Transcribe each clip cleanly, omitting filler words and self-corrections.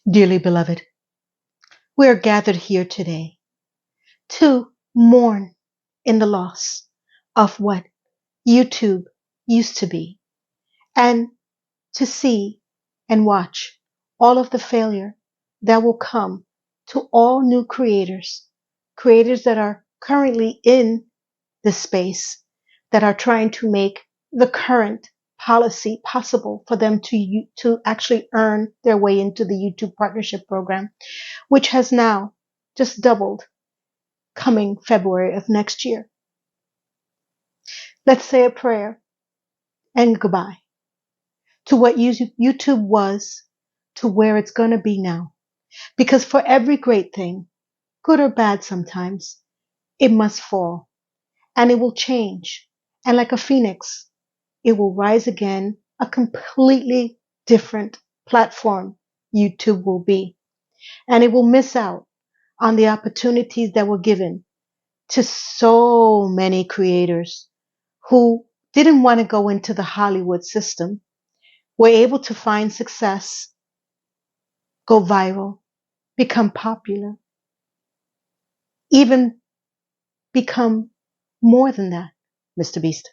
Dearly beloved, we are gathered here today to mourn in the loss of what YouTube used to be and to see and watch all of the failure that will come to all new creators, creators that are currently in the space that are trying to make the current policy possible for them to actually earn their way into the YouTube partnership program, which has now just doubled coming February of next year. Let's say a prayer and goodbye to what YouTube was to where it's going to be now. Because for every great thing, good or bad sometimes, it must fall and it will change. And like a phoenix, it will rise again, a completely different platform YouTube will be. And it will miss out on the opportunities that were given to so many creators who didn't want to go into the Hollywood system, were able to find success, go viral, become popular, even become more than that, Mr. Beast.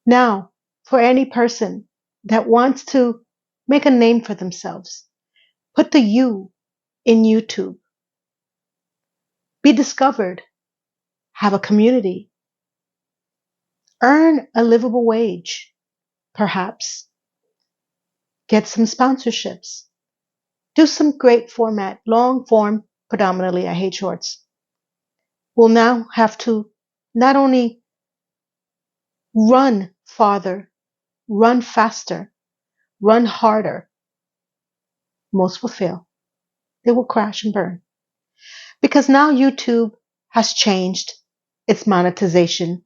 Now, for any person that wants to make a name for themselves, put the U in YouTube, be discovered, have a community, earn a livable wage, perhaps, get some sponsorships, do some great format, long form, predominantly, I hate shorts. We'll now have to not only run farther, run faster, run harder. Most will fail. They will crash and burn. Because now YouTube has changed its monetization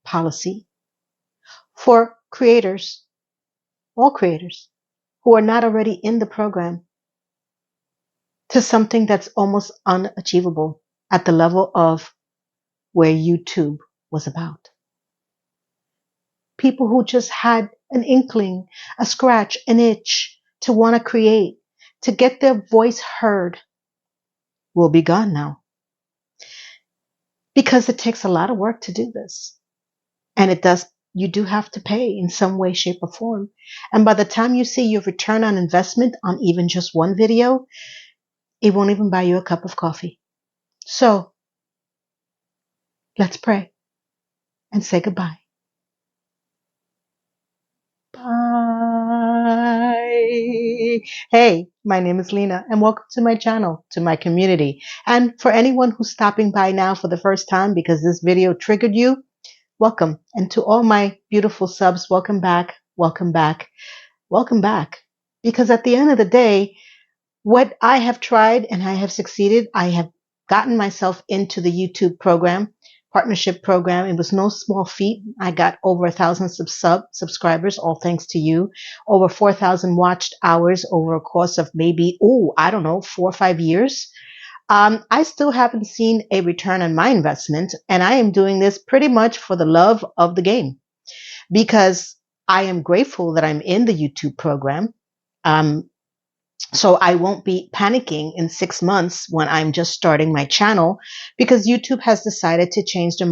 policy for creators, all creators, who are not already in the program, to something that's almost unachievable at the level of where YouTube was about. People who just had an inkling, a scratch, an itch to want to create, to get their voice heard, will be gone now. Because it takes a lot of work to do this. And you do have to pay in some way, shape, or form. And by the time you see your return on investment on even just one video, it won't even buy you a cup of coffee. So let's pray and say goodbye. Bye. Hey, my name is Lena, and welcome to my channel, to my community. And for anyone who's stopping by now for the first time because this video triggered you, welcome. And to all my beautiful subs, welcome back, welcome back, welcome back. Because at the end of the day, what I have tried and I have succeeded, I have gotten myself into the YouTube program, partnership program. It was no small feat. I got over 1,000 subscribers, all thanks to you. Over 4,000 watched hours over a course of maybe, 4 or 5 years. I still haven't seen a return on my investment, and I am doing this pretty much for the love of the game, because I am grateful that I'm in the YouTube program. So I won't be panicking in 6 months when I'm just starting my channel, because YouTube has decided to change the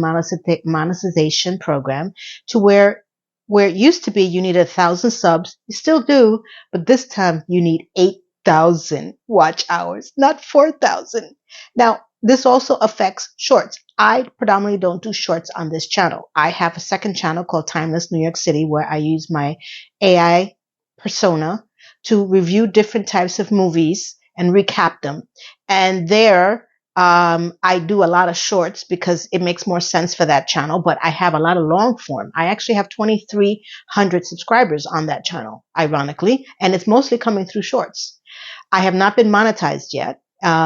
monetization program to where it used to be you needed 1,000 subs. You still do, but this time you need 8,000 watch hours, not 4,000. Now, this also affects shorts. I predominantly don't do shorts on this channel. I have a second channel called Timeless New York City, where I use my AI persona to review different types of movies and recap them. And there, I do a lot of shorts because it makes more sense for that channel, but I have a lot of long form. I actually have 2,300 subscribers on that channel, ironically, and it's mostly coming through shorts. I have not been monetized yet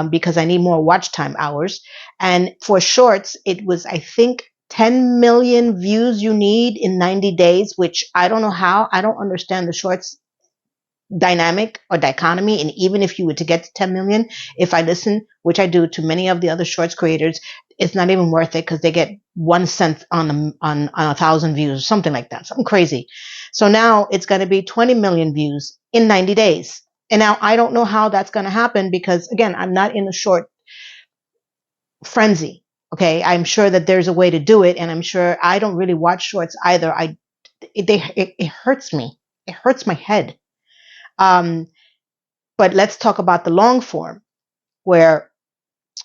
because I need more watch time hours. And for shorts, it was, I think, 10 million views you need in 90 days, which I don't know how. I don't understand the shorts dynamic or dichotomy. And even if you were to get to 10 million, if I listen, which I do, to many of the other shorts creators, it's not even worth it because they get 1 cent on 1,000 views, something like that, something crazy. So now it's going to be 20 million views in 90 days. And now I don't know how that's going to happen because, again, I'm not in a short frenzy. Okay, I'm sure that there's a way to do it, and I'm sure I don't really watch shorts either. It hurts me. It hurts my head. Um, but let's talk about the long form, where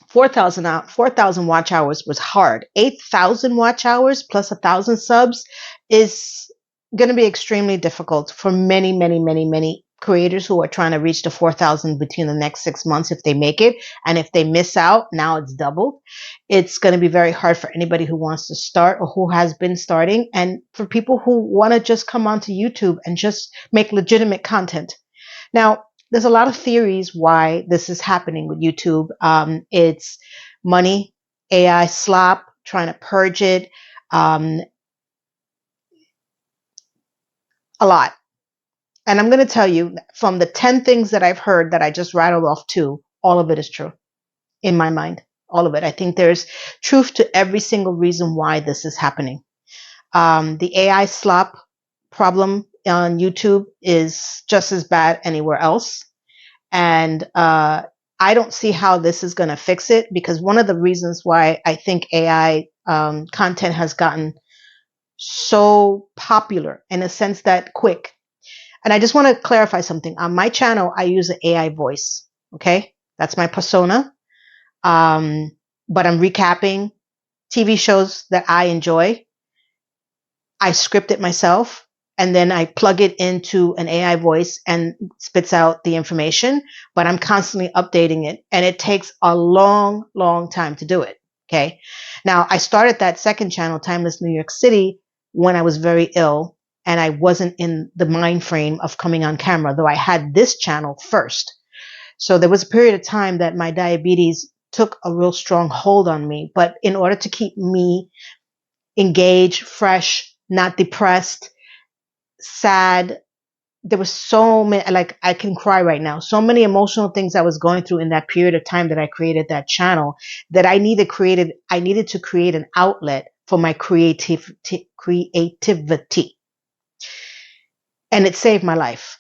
4,000 watch hours was hard. 8,000 watch hours plus 1,000 subs is going to be extremely difficult for many, many, many, many creators who are trying to reach the 4,000 between the next 6 months if they make it. And if they miss out, now it's doubled. It's going to be very hard for anybody who wants to start or who has been starting, and for people who want to just come onto YouTube and just make legitimate content. Now, there's a lot of theories why this is happening with YouTube. It's money, AI slop, trying to purge it, um, a lot. And I'm going to tell you, from the 10 things that I've heard that I just rattled off two, all of it is true in my mind. All of it. I think there's truth to every single reason why this is happening. The AI slop problem on YouTube is just as bad anywhere else. And I don't see how this is going to fix it, because one of the reasons why I think AI content has gotten so popular, in a sense that quick. And I just want to clarify something. On my channel, I use an AI voice. Okay. That's my persona. But I'm recapping TV shows that I enjoy. I script it myself, and then I plug it into an AI voice and spits out the information, but I'm constantly updating it, and it takes a long, long time to do it. Okay. Now, I started that second channel, Timeless New York City, when I was very ill and I wasn't in the mind frame of coming on camera, though I had this channel first. So there was a period of time that my diabetes took a real strong hold on me. But in order to keep me engaged, fresh, not depressed, sad, there was so many, like, I can cry right now. So many emotional things I was going through in that period of time that I created that channel, that I needed to create an outlet for my creativity. And it saved my life.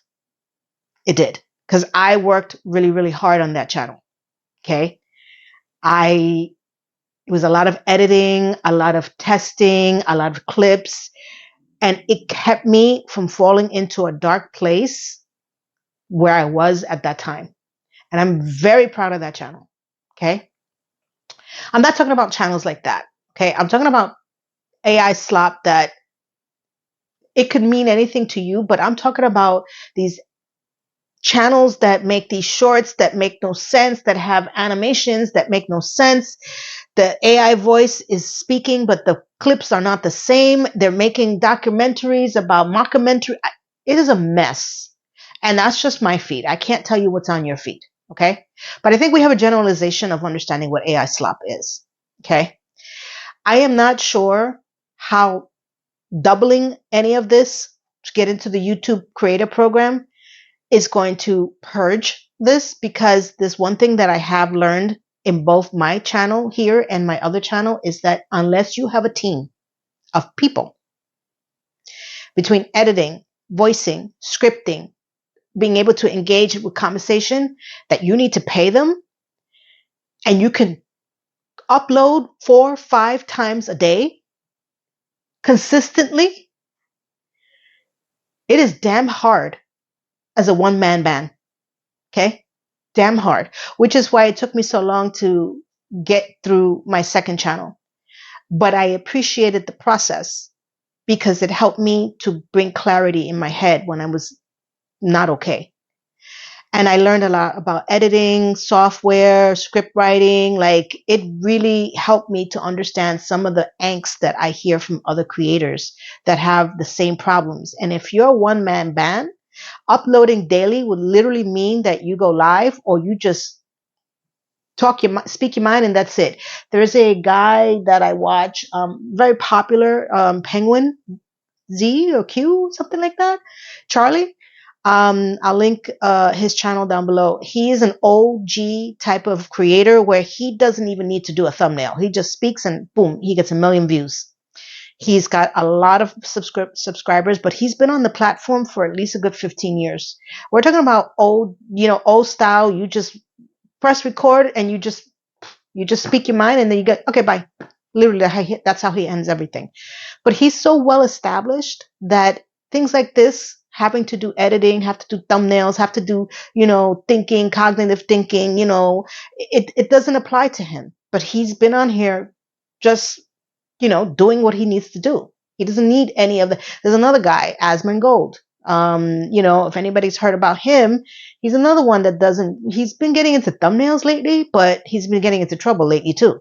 It did. Because I worked really, really hard on that channel. Okay. It was a lot of editing, a lot of testing, a lot of clips, and it kept me from falling into a dark place where I was at that time. And I'm very proud of that channel. Okay. I'm not talking about channels like that. Okay. I'm talking about AI slop that it could mean anything to you, but I'm talking about these channels that make these shorts that make no sense, that have animations that make no sense. The AI voice is speaking, but the clips are not the same. They're making documentaries about mockumentary. It is a mess. And that's just my feed. I can't tell you what's on your feed. Okay. But I think we have a generalization of understanding what AI slop is. Okay. I am not sure how doubling any of this to get into the YouTube creator program is going to purge this, because this one thing that I have learned in both my channel here and my other channel is that unless you have a team of people between editing, voicing, scripting, being able to engage with conversation, that you need to pay them, and you can upload 4-5 times a day consistently, it is damn hard as a one-man band. Okay. Damn hard, which is why it took me so long to get through my second channel. But I appreciated the process because it helped me to bring clarity in my head when I was not okay. And I learned a lot about editing, software, script writing. Like, it really helped me to understand some of the angst that I hear from other creators that have the same problems. And if you're a one-man band, uploading daily would literally mean that you go live, or you just speak your mind, and that's it. There's a guy that I watch, very popular, Penguin Z or Q, something like that, Charlie. I'll link his channel down below. He is an OG type of creator where he doesn't even need to do a thumbnail. He just speaks and boom, he gets 1 million views. He's got a lot of subscribers, but he's been on the platform for at least a good 15 years. We're talking about old, old style. You just press record and you just speak your mind and then you get, okay, bye. Literally, that's how he ends everything. But he's so well established that things like this, having to do editing, have to do thumbnails, have to do, thinking, cognitive thinking, it doesn't apply to him. But he's been on here just, doing what he needs to do. He doesn't need any of the. There's another guy, Asmongold. If anybody's heard about him, he's another one that doesn't. He's been getting into thumbnails lately, but he's been getting into trouble lately too.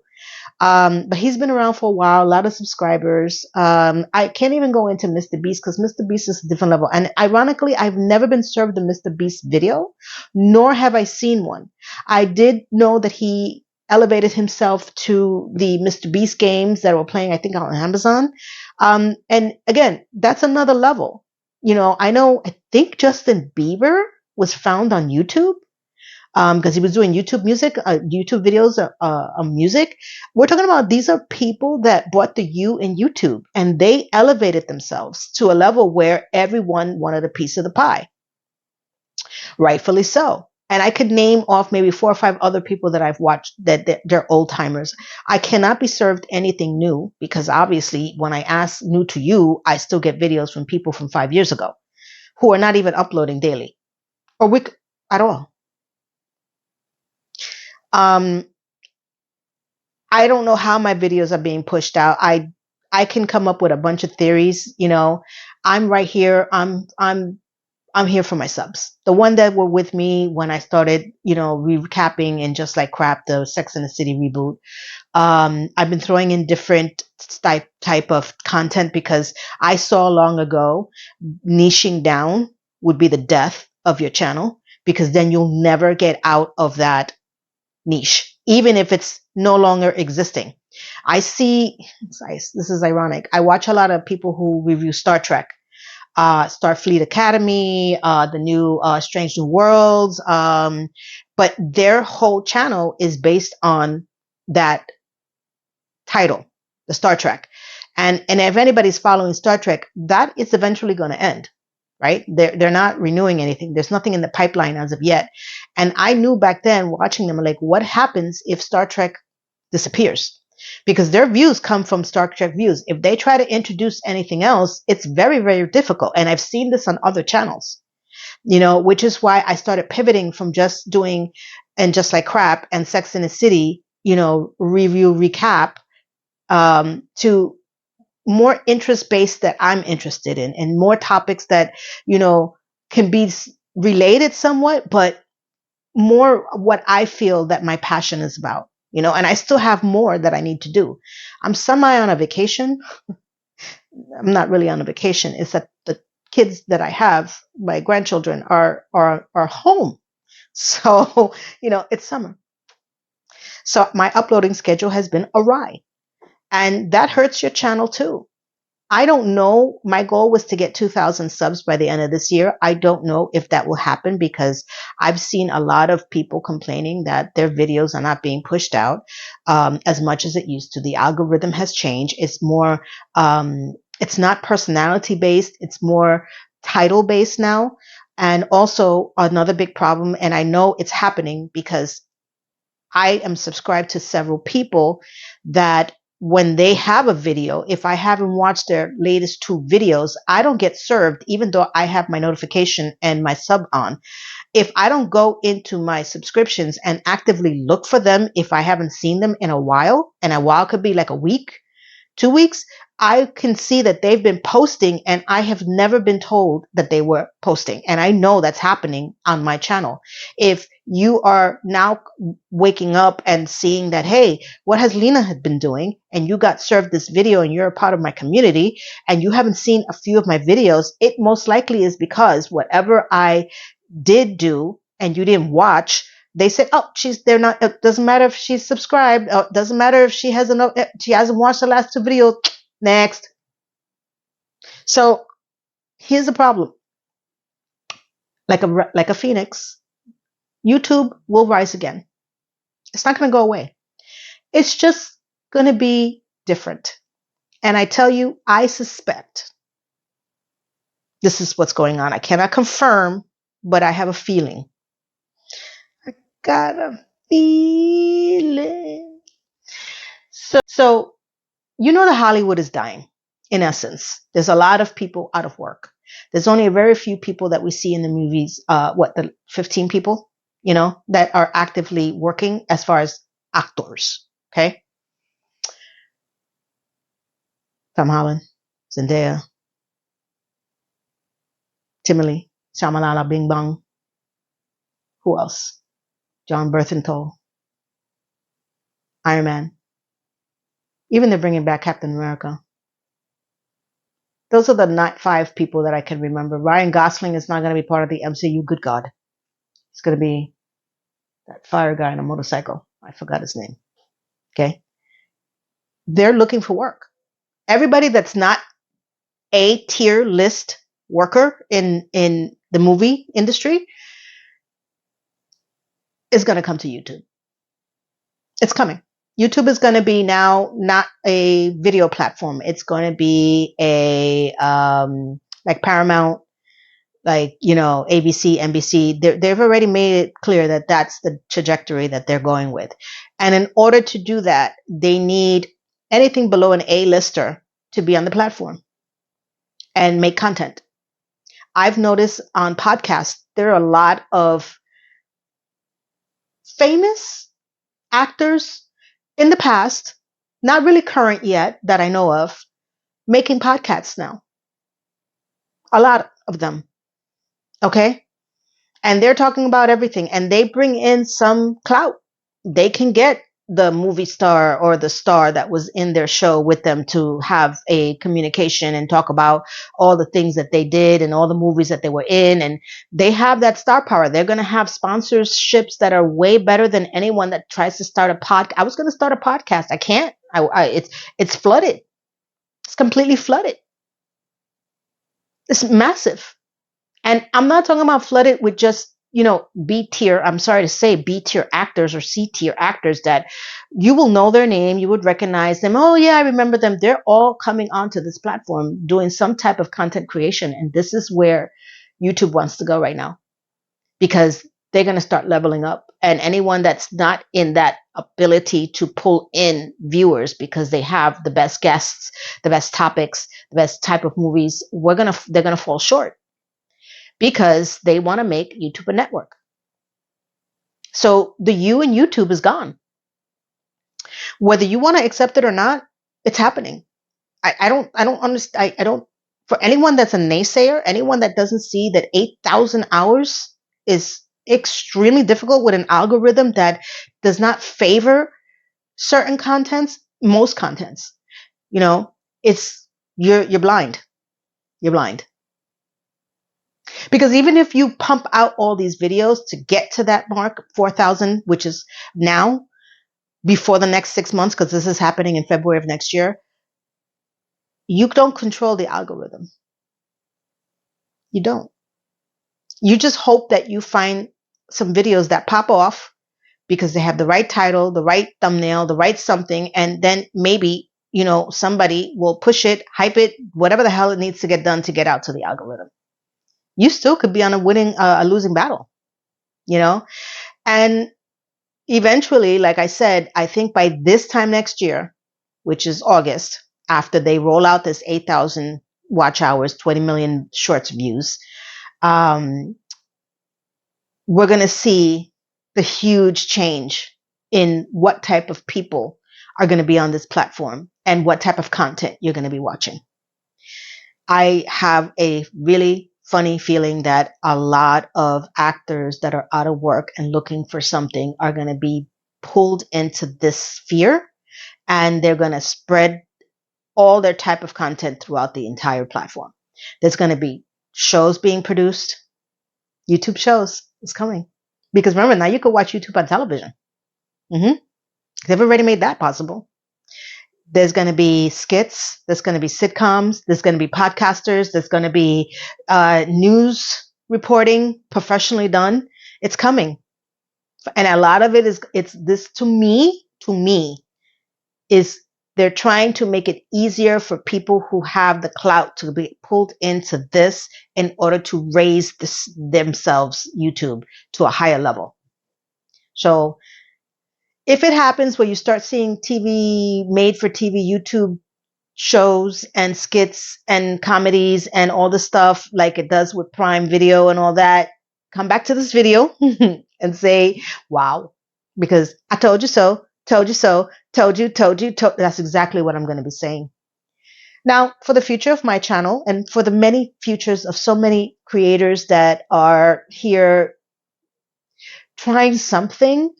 But he's been around for a while, a lot of subscribers. I can't even go into Mr. Beast because Mr. Beast is a different level. And ironically, I've never been served a Mr. Beast video, nor have I seen one. I did know that he elevated himself to the Mr. Beast games that were playing, I think, on Amazon. And again, that's another level. I think Justin Bieber was found on YouTube because he was doing YouTube videos on music. We're talking about these are people that bought the U in YouTube and they elevated themselves to a level where everyone wanted a piece of the pie. Rightfully so. And I could name off maybe 4 or 5 other people that I've watched that they're old timers. I cannot be served anything new because obviously when I ask new to you, I still get videos from people from 5 years ago who are not even uploading daily or week at all. I don't know how my videos are being pushed out. I can come up with a bunch of theories. I'm right here. I'm here for my subs. The one that were with me when I started, recapping and just like crap, the Sex and the City reboot. I've been throwing in different type of content because I saw long ago niching down would be the death of your channel because then you'll never get out of that niche, even if it's no longer existing. I see, this is ironic. I watch a lot of people who review Star Trek, Starfleet Academy, the new Strange New Worlds, but their whole channel is based on that title, the Star Trek. And if anybody's following Star Trek, that is eventually going to end, right? They're not renewing anything. There's nothing in the pipeline as of yet. And I knew back then watching them, like, what happens if Star Trek disappears? Because their views come from Star Trek views. If they try to introduce anything else, it's very, very difficult. And I've seen this on other channels, which is why I started pivoting from just doing and Just Like Crap and Sex in the City, review, recap, to more interest-based that I'm interested in and more topics that, can be related somewhat, but more what I feel that my passion is about, and I still have more that I need to do. I'm semi on a vacation. I'm not really on a vacation. It's that the kids that I have, my grandchildren are home. So, it's summer. So my uploading schedule has been awry and that hurts your channel too. I don't know. My goal was to get 2,000 subs by the end of this year. I don't know if that will happen because I've seen a lot of people complaining that their videos are not being pushed out as much as it used to. The algorithm has changed. It's more, it's not personality based. It's more title based now. And also another big problem, and I know it's happening because I am subscribed to several people that when they have a video, if I haven't watched their latest 2 videos, I don't get served, even though I have my notification and my sub on. If I don't go into my subscriptions and actively look for them, if I haven't seen them in a while, and a while could be like a week, 2 weeks, I can see that they've been posting and I have never been told that they were posting. And I know that's happening on my channel. If you are now waking up and seeing that, hey, what has Lena had been doing? And you got served this video and you're a part of my community and you haven't seen a few of my videos, it most likely is because whatever I did do and you didn't watch, they said, oh, they're not, it doesn't matter if she's subscribed. It doesn't matter if she hasn't watched the last 2 videos. Next. So here's the problem. Like a phoenix, YouTube will rise again. It's not going to go away. It's just going to be different. And I tell you, I suspect this is what's going on. I cannot confirm, but I have a feeling. I got a feeling. So you know that Hollywood is dying, in essence. There's a lot of people out of work. There's only a very few people that we see in the movies, the 15 people, that are actively working as far as actors, okay? Tom Holland, Zendaya, Timely, Shamalala, Bing Bong. Who else? John Berthenthal, Iron Man. Even they're bringing back Captain America. Those are the not 5 people that I can remember. Ryan Gosling is not going to be part of the MCU. Good God. He's going to be that fire guy on a motorcycle. I forgot his name. Okay. They're looking for work. Everybody that's not a tier list worker in the movie industry is going to come to YouTube. It's coming. YouTube is going to be now not a video platform. It's going to be a like Paramount, like, ABC, NBC. They've already made it clear that that's the trajectory that they're going with. And in order to do that, they need anything below an A-lister to be on the platform and make content. I've noticed on podcasts, there are a lot of famous actors in the past, not really current yet that I know of, making podcasts now. A lot of them. Okay? And they're talking about everything, and they bring in some clout. They can get the movie star or the star that was in their show with them to have a communication and talk about all the things that they did and all the movies that they were in. And they have that star power. They're going to have sponsorships that are way better than anyone that tries to start a podcast. I was going to start a podcast. I can't. It's flooded. It's completely flooded. It's massive. And I'm not talking about flooded with just, B tier, I'm sorry to say, B tier actors or C tier actors that you will know their name, you would recognize them. Oh, yeah, I remember them. They're all coming onto this platform doing some type of content creation. And this is where YouTube wants to go right now, because they're going to start leveling up. And anyone that's not in that ability to pull in viewers because they have the best guests, the best topics, the best type of movies, they're going to fall short, because they want to make YouTube a network. So the U in YouTube is gone. Whether you want to accept it or not, it's happening. I don't understand. I don't, for anyone that's a naysayer, anyone that doesn't see that 8,000 hours is extremely difficult with an algorithm that does not favor certain contents, most contents, it's, you're blind. You're blind. Because even if you pump out all these videos to get to that mark, 4,000, which is now, before the next 6 months, because this is happening in February of next year, you don't control the algorithm. You don't. You just hope that you find some videos that pop off because they have the right title, the right thumbnail, the right something, and then maybe, somebody will push it, hype it, whatever the hell it needs to get done to get out to the algorithm. You still could be on a losing battle, and eventually, like I said, I think by this time next year, which is August, after they roll out this 8,000 watch hours, 20 million shorts views, we're going to see the huge change in what type of people are going to be on this platform and what type of content you're going to be watching. I have a really funny feeling that a lot of actors that are out of work and looking for something are going to be pulled into this sphere, and they're going to spread all their type of content throughout the entire platform. There's going to be shows being produced. YouTube shows is coming. Because remember, now you can watch YouTube on television. They've already made that possible. There's going to be skits. There's going to be sitcoms. There's going to be podcasters. There's going to be news reporting professionally done. It's coming. And a lot of it is, it's this to me is they're trying to make it easier for people who have the clout to be pulled into this in order to raise themselves, YouTube, to a higher level. So if it happens where you start seeing TV, made for TV YouTube shows and skits and comedies and all the stuff like it does with Prime Video and all that, come back to this video and say, wow, because I told you so, told you so, told you. That's exactly what I'm going to be saying. Now, for the future of my channel and for the many futures of so many creators that are here trying something,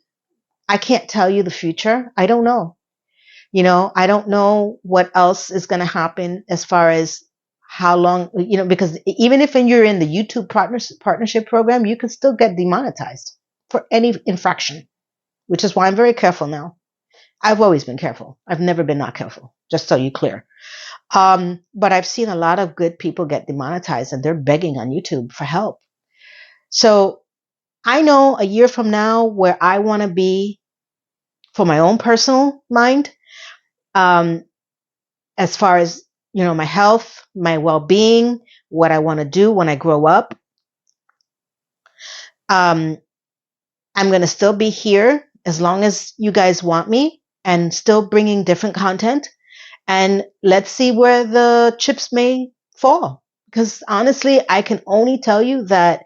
I can't tell you the future. I don't know. I don't know what else is going to happen as far as how long, because even if you're in the YouTube partnership program, you can still get demonetized for any infraction, which is why I'm very careful now. I've always been careful. I've never been not careful, just so you're clear. But I've seen a lot of good people get demonetized and they're begging on YouTube for help. So I know a year from now where I want to be for my own personal mind. As far as, my health, my well-being, what I want to do when I grow up. I'm going to still be here as long as you guys want me and still bringing different content. And let's see where the chips may fall. Because honestly, I can only tell you that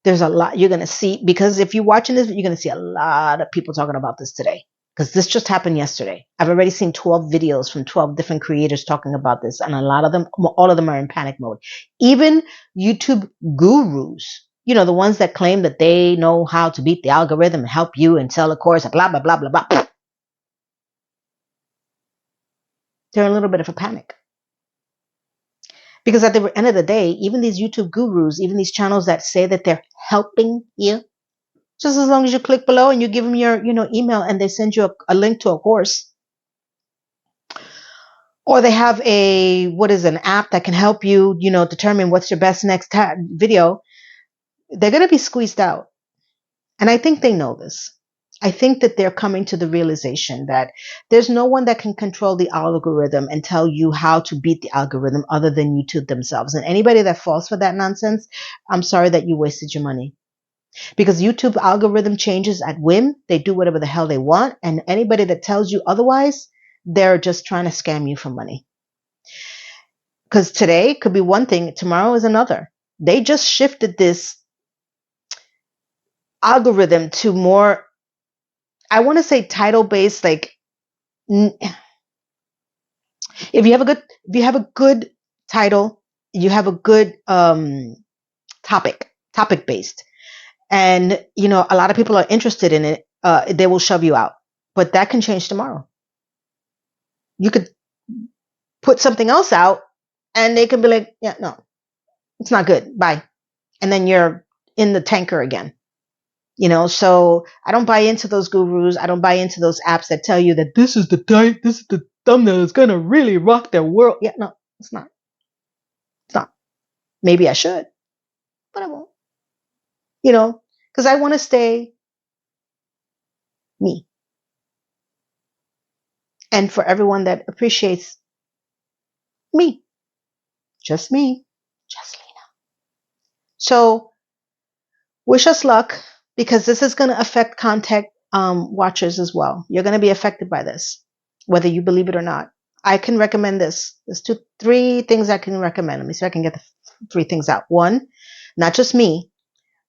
there's a lot you're going to see, because if you're watching this, you're going to see a lot of people talking about this today. Because this just happened yesterday. I've already seen 12 videos from 12 different creators talking about this. And a lot of them, all of them are in panic mode. Even YouTube gurus, the ones that claim that they know how to beat the algorithm and help you and sell a course, blah, blah, blah, blah, blah. They're in a little bit of a panic. Because at the end of the day, even these YouTube gurus, even these channels that say that they're helping you, just as long as you click below and you give them your, email and they send you a link to a course, or they have an app that can help you, determine what's your best next video, they're going to be squeezed out. And I think they know this. I think that they're coming to the realization that there's no one that can control the algorithm and tell you how to beat the algorithm other than YouTube themselves. And anybody that falls for that nonsense, I'm sorry that you wasted your money. Because YouTube algorithm changes at whim. They do whatever the hell they want. And anybody that tells you otherwise, they're just trying to scam you for money. Because today could be one thing, tomorrow is another. They just shifted this algorithm to more, I want to say title-based, like if you have a good title, you have a good topic-based, and a lot of people are interested in it, they will shove you out. But that can change tomorrow. You could put something else out and they can be like, yeah, no, it's not good, bye. And then you're in the tanker again. So I don't buy into those gurus. I don't buy into those apps that tell you that this is the thumbnail that's gonna really rock their world. Yeah, no, it's not. It's not. Maybe I should, but I won't. Because I want to stay me. And for everyone that appreciates me, just me, just Lena. So wish us luck, because this is going to affect content watchers as well. You're going to be affected by this, whether you believe it or not. I can recommend this. There's three things I can recommend. Let me see if I can get the three things out. One, not just me,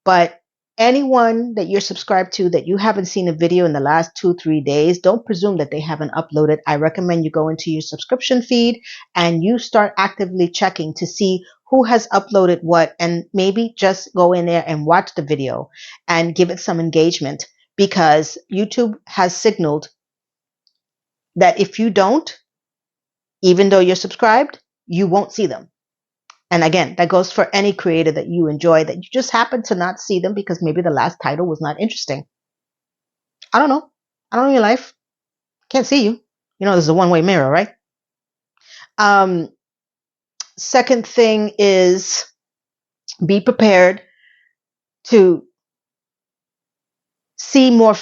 but anyone that you're subscribed to that you haven't seen a video in the last 2-3 days, don't presume that they haven't uploaded. I recommend you go into your subscription feed and you start actively checking to see who has uploaded what, and maybe just go in there and watch the video and give it some engagement, because YouTube has signaled that if you don't, even though you're subscribed, you won't see them. And again, that goes for any creator that you enjoy that you just happen to not see them because maybe the last title was not interesting. I don't know. I don't know your life. Can't see you. This is a one-way mirror, right? Second thing is be prepared to see more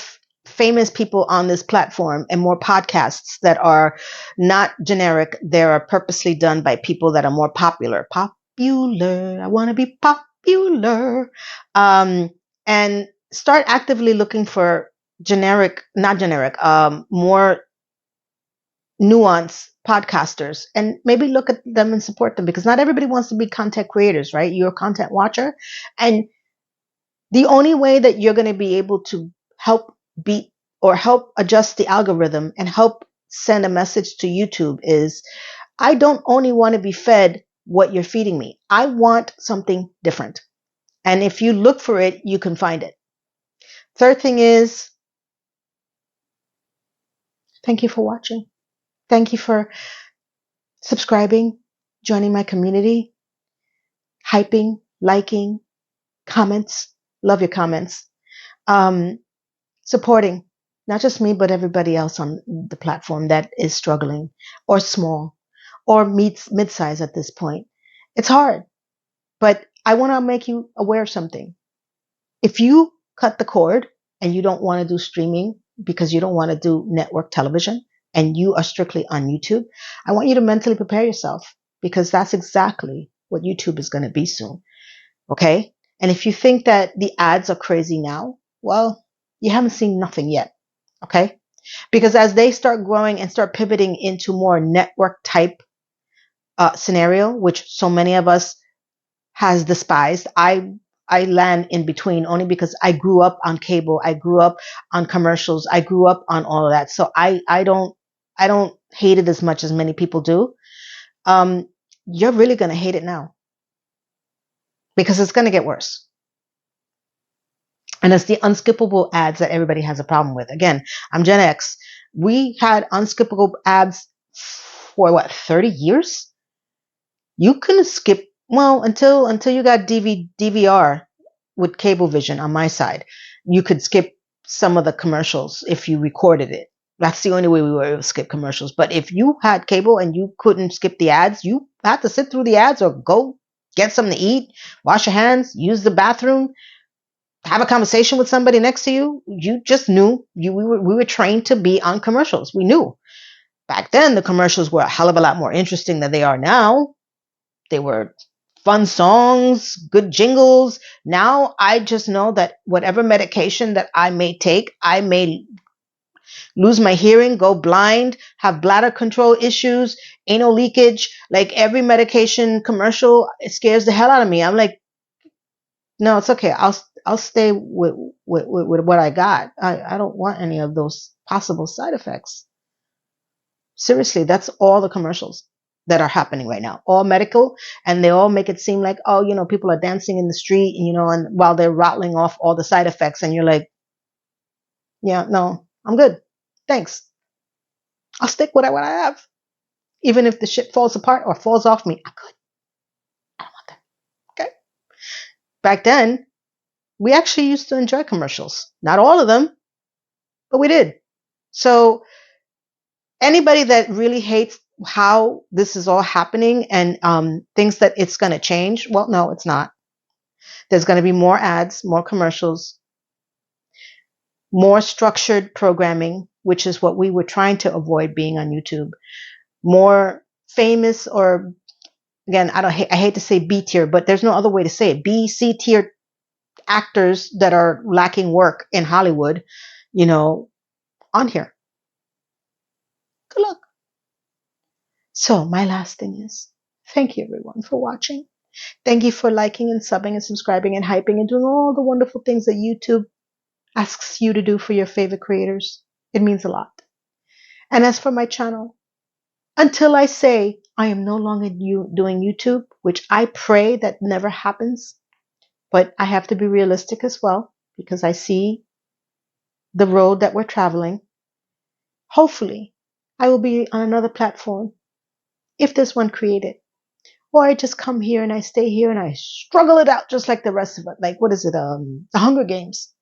famous people on this platform and more podcasts that are not generic. They are purposely done by people that are more popular. Popular. I want to be popular. And start actively looking for generic, not generic, more nuanced podcasters, and maybe look at them and support them, because not everybody wants to be content creators, right? You're a content watcher, and the only way that you're going to be able to help beat or help adjust the algorithm and help send a message to YouTube is, I don't only want to be fed what you're feeding me. I want something different. And if you look for it, you can find it. Third thing is, thank you for watching. Thank you for subscribing, joining my community, hyping, liking, comments. Love your comments. Um, Supporting not just me, but everybody else on the platform that is struggling or small or mid-size at this point. It's hard, but I want to make you aware of something. If you cut the cord and you don't want to do streaming because you don't want to do network television and you are strictly on YouTube, I want you to mentally prepare yourself, because that's exactly what YouTube is going to be soon. Okay? And if you think that the ads are crazy now, well, you haven't seen nothing yet. Okay? Because as they start growing and start pivoting into more network type scenario, which so many of us has despised, I land in between only because I grew up on cable, I grew up on commercials, I grew up on all of that. So I don't hate it as much as many people do. You're really gonna hate it now, because it's gonna get worse. And it's the unskippable ads that everybody has a problem with. Again, I'm Gen X. We had unskippable ads for what, 30 years? You couldn't skip, well, until you got DVR with Cablevision on my side. You could skip some of the commercials if you recorded it. That's the only way we were able to skip commercials. But if you had cable and you couldn't skip the ads, you had to sit through the ads or go get something to eat, wash your hands, use the bathroom, have a conversation with somebody next to you. You just knew we were trained to be on commercials. We knew. Back then, the commercials were a hell of a lot more interesting than they are now. They were fun songs, good jingles. Now I just know that whatever medication that I may take, I may lose my hearing, go blind, have bladder control issues, anal leakage. Like every medication commercial, it scares the hell out of me. I'm like, no, it's okay. I'll stay with what I got. I don't want any of those possible side effects. Seriously, that's all the commercials that are happening right now, all medical, and they all make it seem like, oh, people are dancing in the street, and while they're rattling off all the side effects, and you're like, yeah, no, I'm good, thanks. I'll stick with what I have, even if the shit falls apart or falls off me. I'm good. I don't want that. Okay. Back then, we actually used to enjoy commercials. Not all of them, but we did. So anybody that really hates how this is all happening and thinks that it's going to change, well, no, it's not. There's going to be more ads, more commercials, more structured programming, which is what we were trying to avoid being on YouTube. More famous, or again, I hate to say B tier, but there's no other way to say it. B, C tier actors that are lacking work in Hollywood, on here. Good luck. So my last thing is, thank you everyone for watching. Thank you for liking and subbing and subscribing and hyping and doing all the wonderful things that YouTube asks you to do for your favorite creators. It means a lot. And as for my channel, until I say I am no longer doing YouTube, which I pray that never happens, but I have to be realistic as well, because I see the road that we're traveling. Hopefully, I will be on another platform, if there's one created. Or I just come here and I stay here and I struggle it out just like the rest of it. Like, what is it? The Hunger Games.